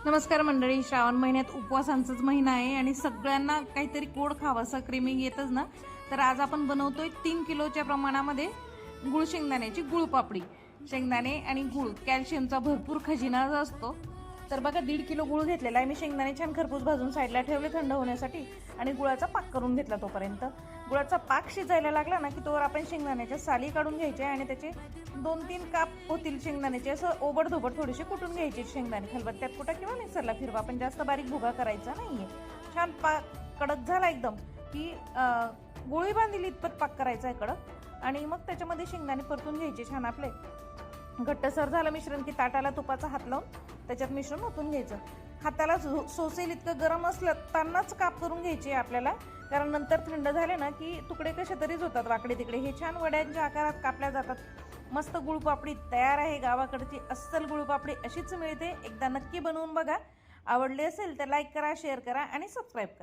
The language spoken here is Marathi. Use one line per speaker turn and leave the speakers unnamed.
नमस्कार मंडळी, श्रावण महिन्यात उपवासांचाच महिना आहे आणि सगळ्यांना काहीतरी गोड खावंसं क्रेमिंग येतच ना. तर आज आपण बनवतोय 3 किलोच्या प्रमाणामध्ये गुळ शेंगदाण्याची गुळपापडी. शेंगदाणे आणि गुळ कॅल्शियमचा भरपूर खजिना असतो. तर बघा 1.5 किलो गुळ घेतलेला आहे मी. शेंगदाणे छान खरपूस भाजून साईडला ठेवले थंड होण्यासाठी आणि गुळाचा पाक करून घेतला. तोपर्यंत गुळाचा पाक शिजायला लागला ना की तोवर आपण शेंगदाण्याच्या साली काढून घ्यायच्या आणि त्याचे 2-3 काप होतील शेंगदाण्याचे. असं ओबडधोबड थोडेसे कुटून घ्यायचे शेंगदाणे. खलबत्त्यात कुटा किंवा मिक्सरला फिरवा, पण जास्त बारीक भुगा करायचा नाहीये. छान पाक कडक झाला एकदम की गोळी बांधली इतपत पाक करायचा आहे कडक. आणि मग त्याच्यामध्ये शेंगदाणे परतून घ्यायचे छान आपले. घट्टसर झालं मिश्रण की ताटाला तुपाचा हात लावून त्याच्यात मिश्रण ओतून घ्यायचं. हाताला सोसेल इतकं गरम असलं त्यांनाच काप करून घ्यायचे आपल्याला, कारण नंतर थंड झाले ना की तुकडे कसे तरीच होतात वाकडे तिकडे. हे छान वड्यांच्या आकारात कापल्या जातात. मस्त गुळपापडी तयार आहे. गावाकडची अस्सल गुळपापडी अशीच मिळते. एकदा नक्की बनवून बघा. आवडली असेल तर लाईक करा, शेअर करा आणि सबस्क्राईब करा.